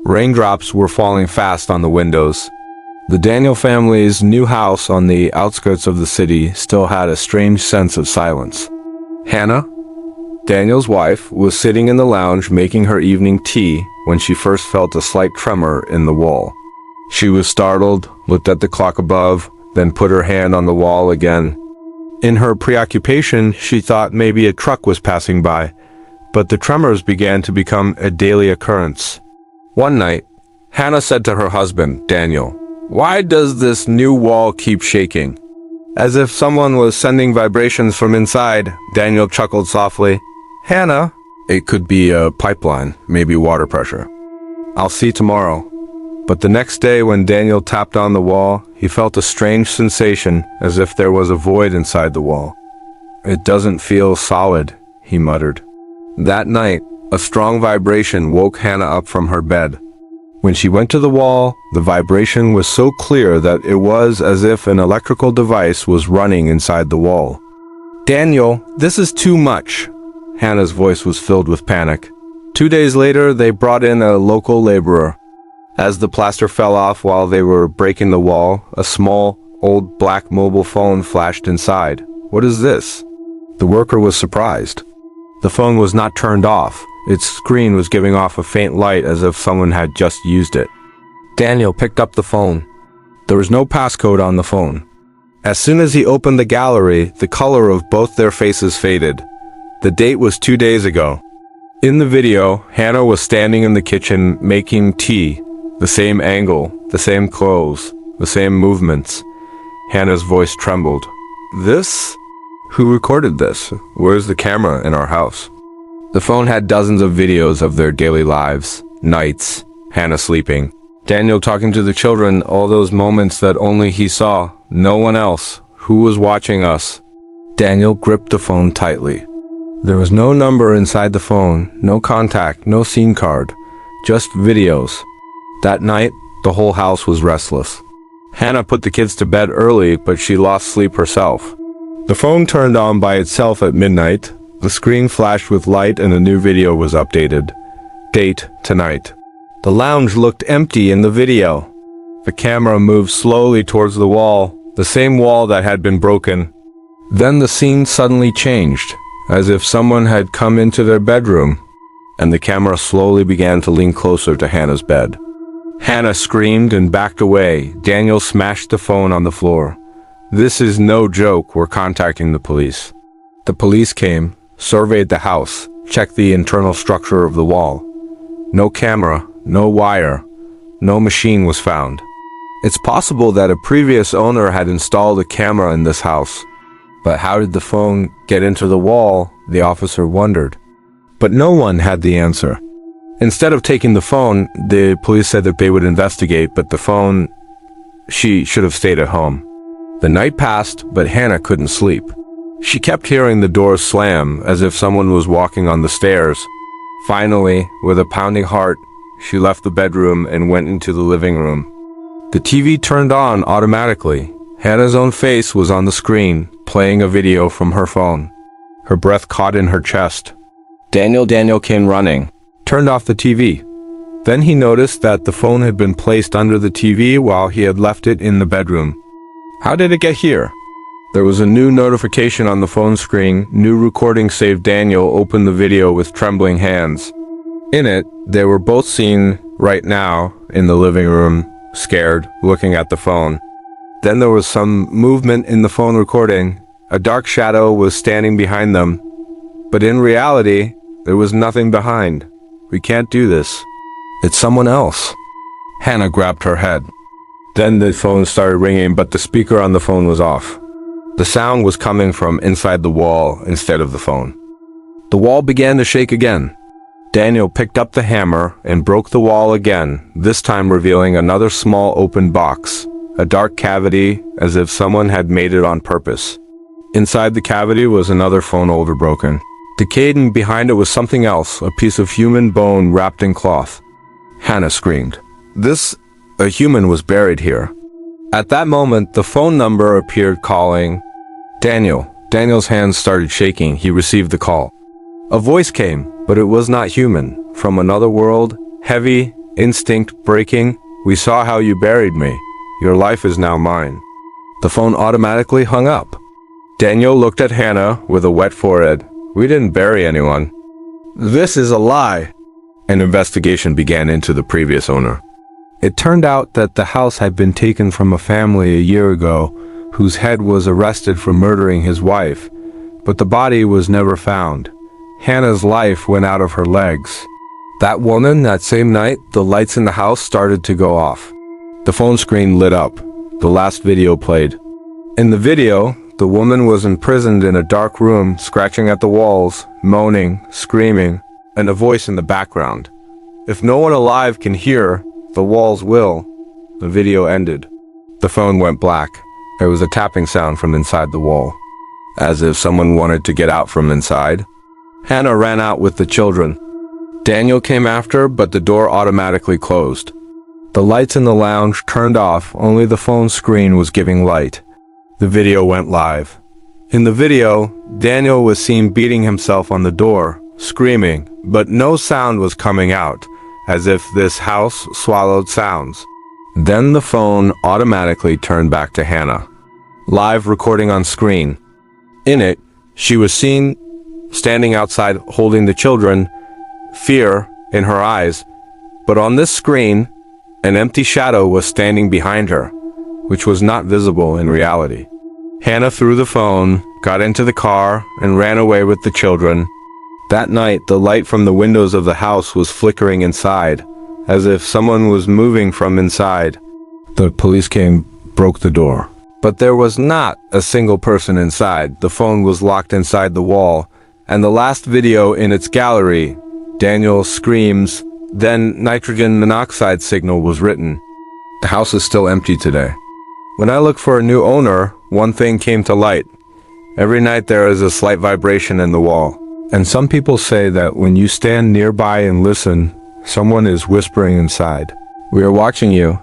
Raindrops were falling fast on the windows. The Daniel family's new house on the outskirts of the city still had a strange sense of silence. Hannah, Daniel's wife, was sitting in the lounge making her evening tea when she first felt a slight tremor in the wall. She was startled, looked at the clock above, then put her hand on the wall again. In her preoccupation, she thought maybe a truck was passing by, but the tremors began to become a daily occurrence. One night, Hannah said to her husband, Daniel, "Why does this new wall keep shaking?" As if someone was sending vibrations from inside, Daniel chuckled softly. "Hannah, it could be a pipeline, maybe water pressure. I'll see tomorrow." But the next day when Daniel tapped on the wall, he felt a strange sensation, as if there was a void inside the wall. "It doesn't feel solid," he muttered. That night, a strong vibration woke Hannah up from her bed. When she went to the wall, the vibration was so clear that it was as if an electrical device was running inside the wall. "Daniel, this is too much." Hannah's voice was filled with panic. 2 days later, they brought in a local laborer. As the plaster fell off while they were breaking the wall, a small, old black mobile phone flashed inside. "What is this?" The worker was surprised. The phone was not turned off. Its screen was giving off a faint light as if someone had just used it. Daniel picked up the phone. There was no passcode on the phone. As soon as he opened the gallery, the color of both their faces faded. The date was 2 days ago. In the video, Hannah was standing in the kitchen making tea. The same angle, the same clothes, the same movements. Hannah's voice trembled. "This? Who recorded this? Where's the camera in our house?" The phone had dozens of videos of their daily lives, nights, Hannah sleeping, Daniel talking to the children, all those moments that only he saw, no one else. Who was watching us? Daniel gripped the phone tightly. There was no number inside the phone, no contact, no SIM card, just videos. That night, the whole house was restless. Hannah put the kids to bed early, but she lost sleep herself. The phone turned on by itself at midnight. The screen flashed with light and a new video was updated. Date, tonight. The lounge looked empty in the video. The camera moved slowly towards the wall, the same wall that had been broken. Then the scene suddenly changed, as if someone had come into their bedroom, and the camera slowly began to lean closer to Hannah's bed. Hannah screamed and backed away. Daniel smashed the phone on the floor. "This is no joke, we're contacting the police." The police came, surveyed the house, checked the internal structure of the wall. No camera, no wire, no machine was found. It's possible that a previous owner had installed a camera in this house. But how did the phone get into the wall, the officer wondered. But no one had the answer. Instead of taking the phone, the police said that they would investigate, but the phone, she should have stayed at home. The night passed, but Hannah couldn't sleep. She kept hearing the doors slam, as if someone was walking on the stairs. Finally, with a pounding heart, she left the bedroom and went into the living room. The TV turned on automatically. Hannah's own face was on the screen, playing a video from her phone. Her breath caught in her chest. Daniel came running, turned off the TV. Then he noticed that the phone had been placed under the TV while he had left it in the bedroom. How did it get here? There was a new notification on the phone screen. New recording saved. Daniel opened the video with trembling hands. In it, they were both seen right now in the living room, scared, looking at the phone. Then there was some movement in the phone recording. A dark shadow was standing behind them. But in reality, there was nothing behind. "We can't do this. It's someone else." Hannah grabbed her head. Then the phone started ringing, but the speaker on the phone was off. The sound was coming from inside the wall instead of the phone. The wall began to shake again. Daniel picked up the hammer and broke the wall again, this time revealing another small open box, a dark cavity as if someone had made it on purpose. Inside the cavity was another phone overbroken. Decayed, and behind it was something else, a piece of human bone wrapped in cloth. Hannah screamed. A human was buried here. At that moment, the phone number appeared calling. Daniel. Daniel's hands started shaking. He received the call. A voice came, but it was not human. From another world, heavy, instinct breaking. We saw how you buried me. Your life is now mine. The phone automatically hung up. Daniel looked at Hannah with a wet forehead. We didn't bury anyone. This is a lie. An investigation began into the previous owner. It turned out that the house had been taken from a family a year ago whose head was arrested for murdering his wife, but the body was never found. Hannah's life went out of her legs. That woman, that same night, the lights in the house started to go off. The phone screen lit up. The last video played. In the video, the woman was imprisoned in a dark room, scratching at the walls, moaning, screaming, and a voice in the background. If no one alive can hear, the walls will. The video ended. The phone went black. There was a tapping sound from inside the wall, as if someone wanted to get out from inside. Hannah ran out with the children. Daniel came after, but the door automatically closed. The lights in the lounge turned off, only the phone screen was giving light. The video went live. In the video, Daniel was seen beating himself on the door, screaming, but no sound was coming out, as if this house swallowed sounds. Then the phone automatically turned back to Hannah. Live recording on screen. In it, she was seen standing outside holding the children, fear in her eyes, but on this screen, an empty shadow was standing behind her, which was not visible in reality. Hannah threw the phone, got into the car, and ran away with the children. That night, the light from the windows of the house was flickering inside, as if someone was moving from inside. The police came, broke the door. But there was not a single person inside. The phone was locked inside the wall, and the last video in its gallery, Daniel screams, then nitrogen monoxide signal was written. The house is still empty today. When I looked for a new owner, one thing came to light. Every night there is a slight vibration in the wall. And some people say that when you stand nearby and listen, someone is whispering inside. We are watching you.